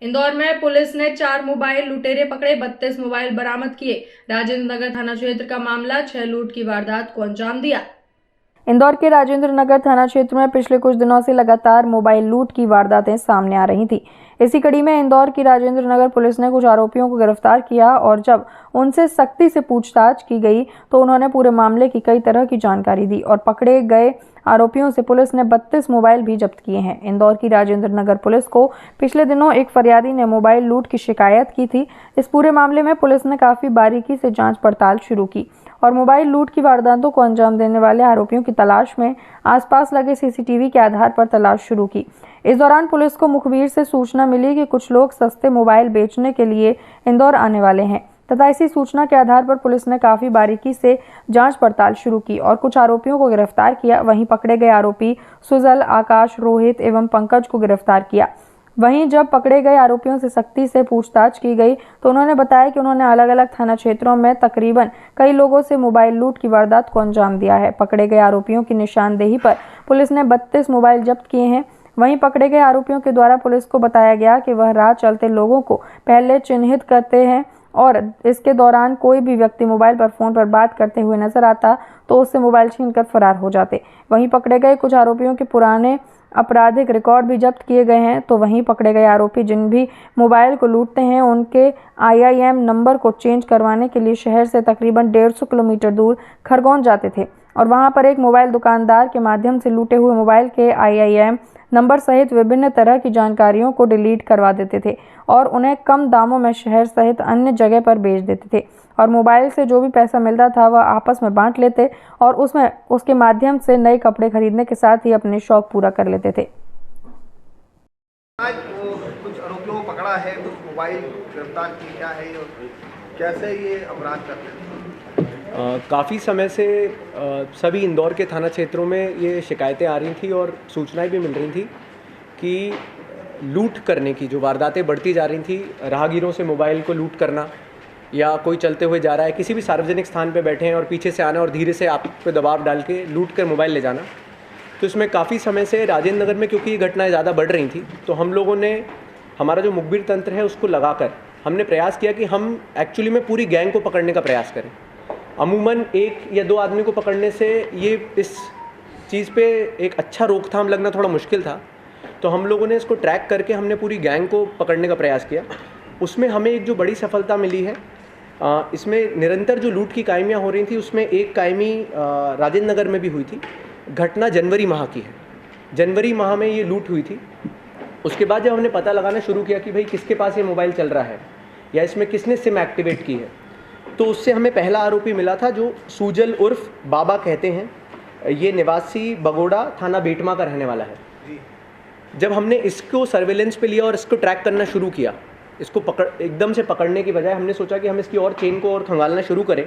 इंदौर में पुलिस ने 4 मोबाइल लुटेरे पकड़े, 32 मोबाइल बरामद किए। राजेंद्र नगर थाना क्षेत्र का मामला, 6 लूट की वारदात को अंजाम दिया। इंदौर के राजेंद्र नगर थाना क्षेत्र में पिछले कुछ दिनों से लगातार मोबाइल लूट की वारदातें सामने आ रही थी। इसी कड़ी में इंदौर की राजेंद्र नगर पुलिस ने कुछ आरोपियों को गिरफ्तार किया और जब उनसे सख्ती से पूछताछ की गई तो उन्होंने पूरे मामले की कई तरह की जानकारी दी और पकड़े गए आरोपियों से पुलिस ने 32 मोबाइल भी जब्त किए हैं। इंदौर की राजेंद्र नगर पुलिस को पिछले दिनों एक फरियादी ने मोबाइल लूट की शिकायत की थी। इस पूरे मामले में पुलिस ने काफी बारीकी से जांच पड़ताल शुरू की और मोबाइल लूट की वारदातों को अंजाम देने वाले आरोपियों की तलाश में आसपास लगे सीसीटीवी के आधार पर तलाश शुरू की। इस दौरान पुलिस को मुखबिर से सूचना मिली कि कुछ लोग सस्ते मोबाइल बेचने के लिए इंदौर आने वाले हैं तथा इसी सूचना के आधार पर पुलिस ने काफी बारीकी से जांच पड़ताल शुरू की और कुछ आरोपियों को गिरफ्तार किया। वहीं पकड़े गए आरोपी सुजल, आकाश, रोहित एवं पंकज को गिरफ्तार किया। वहीं जब पकड़े गए आरोपियों से सख्ती से पूछताछ की गई तो उन्होंने बताया कि उन्होंने अलग अलग थाना क्षेत्रों में तकरीबन कई लोगों से मोबाइल लूट की वारदात को अंजाम दिया है। पकड़े गए आरोपियों की निशानदेही पर पुलिस ने 32 मोबाइल जब्त किए हैं। वहीं पकड़े गए आरोपियों के द्वारा पुलिस को बताया गया कि वह राह चलते लोगों को पहले चिन्हित करते हैं और इसके दौरान कोई भी व्यक्ति मोबाइल पर फोन पर बात करते हुए नजर आता तो उससे मोबाइल छीनकर फरार हो जाते। वहीं पकड़े गए कुछ आरोपियों के पुराने आपराधिक रिकॉर्ड भी जब्त किए गए हैं। तो वहीं पकड़े गए आरोपी जिन भी मोबाइल को लूटते हैं उनके IIM नंबर को चेंज करवाने के लिए शहर से तकरीबन 150 किलोमीटर दूर खरगोन जाते थे और वहां पर एक मोबाइल दुकानदार के माध्यम से लूटे हुए मोबाइल के IIM नंबर सहित विभिन्न तरह की जानकारियों को डिलीट करवा देते थे और उन्हें कम दामों में शहर सहित अन्य जगह पर बेच देते थे और मोबाइल से जो भी पैसा मिलता था वह आपस में बांट लेते और उसके माध्यम से नए कपड़े खरीदने के साथ ही अपने शौक पूरा कर लेते थे। आज वो कुछ आरोपियों को पकड़ा है, कुछ मोबाइल गिरफ्तार किया है और कैसे ये अपराध करते हैं? काफ़ी समय से सभी इंदौर के थाना क्षेत्रों में ये शिकायतें आ रही थी और सूचनाएं भी मिल रही थी कि लूट करने की जो वारदातें बढ़ती जा रही थी, राहगीरों से मोबाइल को लूट करना या कोई चलते हुए जा रहा है, किसी भी सार्वजनिक स्थान पे बैठे हैं और पीछे से आना और धीरे से आप पे दबाव डाल के लूट कर मोबाइल ले जाना। तो इसमें काफ़ी समय से राजेंद्र नगर में क्योंकि ये घटनाएं ज़्यादा बढ़ रही थी तो हम लोगों ने हमारा जो मुखबिर तंत्र है उसको लगाकर हमने प्रयास किया कि हम एक्चुअली में पूरी गैंग को पकड़ने का प्रयास करें। अमूमन 1 या 2 आदमी को पकड़ने से ये इस चीज़ पे एक अच्छा रोकथाम लगना थोड़ा मुश्किल था, तो हम लोगों ने इसको ट्रैक करके हमने पूरी गैंग को पकड़ने का प्रयास किया। उसमें हमें एक जो बड़ी सफलता मिली है, इसमें निरंतर जो लूट की कायमियाँ हो रही थी उसमें एक कायमी राजेंद्र नगर में भी हुई थी। घटना जनवरी माह की है, जनवरी माह में ये लूट हुई थी। उसके बाद जब हमने पता लगाना शुरू किया कि भाई किसके पास ये मोबाइल चल रहा है या इसमें किसने सिम एक्टिवेट की है, तो उससे हमें पहला आरोपी मिला था जो सुजल उर्फ बाबा कहते हैं। ये निवासी बगोड़ा थाना बेटमा का रहने वाला है। जब हमने इसको सर्वेलेंस पे लिया और इसको ट्रैक करना शुरू किया, इसको एकदम से पकड़ने की बजाय हमने सोचा कि हम इसकी और चेन को और खंगालना शुरू करें।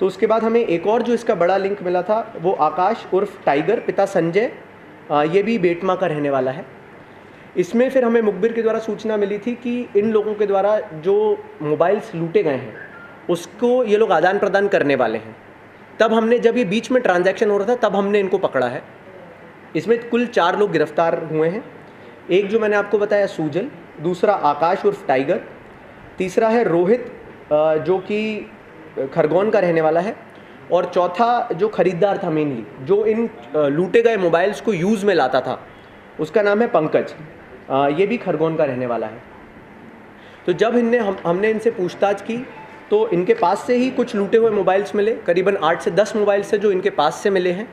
तो उसके बाद हमें एक और जो इसका बड़ा लिंक मिला था वो आकाश उर्फ टाइगर, पिता संजय, ये भी बेटमा का रहने वाला है। इसमें फिर हमें मुखबिर के द्वारा सूचना मिली थी कि इन लोगों के द्वारा जो मोबाइल्स लूटे गए हैं उसको ये लोग आदान प्रदान करने वाले हैं। तब हमने, जब ये बीच में ट्रांजैक्शन हो रहा था तब हमने इनको पकड़ा है। इसमें कुल 4 लोग गिरफ्तार हुए हैं। एक जो मैंने आपको बताया सुजल, दूसरा आकाश उर्फ टाइगर, तीसरा है रोहित जो कि खरगोन का रहने वाला है और चौथा जो खरीदार था मेनली जो इन लूटे गए मोबाइल्स को यूज़ में लाता था उसका नाम है पंकज, ये भी खरगोन का रहने वाला है। तो जब हमने इनसे पूछताछ की तो इनके पास से ही कुछ लूटे हुए मोबाइल्स मिले, करीबन 8 से 10 मोबाइल्स से जो इनके पास से मिले हैं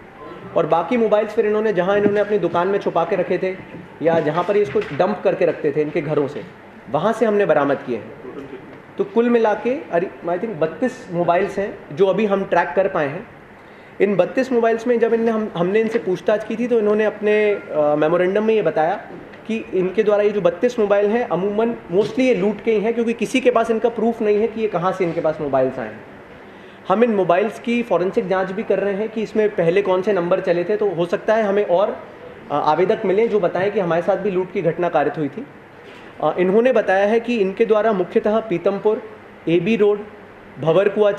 और बाकी मोबाइल्स फिर इन्होंने जहां इन्होंने अपनी दुकान में छुपा के रखे थे या जहां पर ये इसको डंप करके रखते थे इनके घरों से, वहां से हमने बरामद किए हैं। तो कुल मिला के आई थिंक 32 मोबाइल्स हैं जो अभी हम ट्रैक कर पाए हैं। इन 32 मोबाइल्स में जब हमने इनसे पूछताछ की थी तो इन्होंने अपने मेमोरेंडम में ये बताया कि इनके द्वारा ये जो 32 मोबाइल हैं अमूमन मोस्टली ये लूट के ही हैं क्योंकि किसी के पास इनका प्रूफ नहीं है कि ये कहाँ से इनके पास मोबाइल्स आए हैं। हम इन मोबाइल्स की फॉरेंसिक जांच भी कर रहे हैं कि इसमें पहले कौन से नंबर चले थे, तो हो सकता है हमें और आवेदक मिले जो बताएं कि हमारे साथ भी लूट की घटना कारित हुई थी। इन्होंने बताया है कि इनके द्वारा मुख्यतः पीतमपुर, AB रोड, भंवरकुआ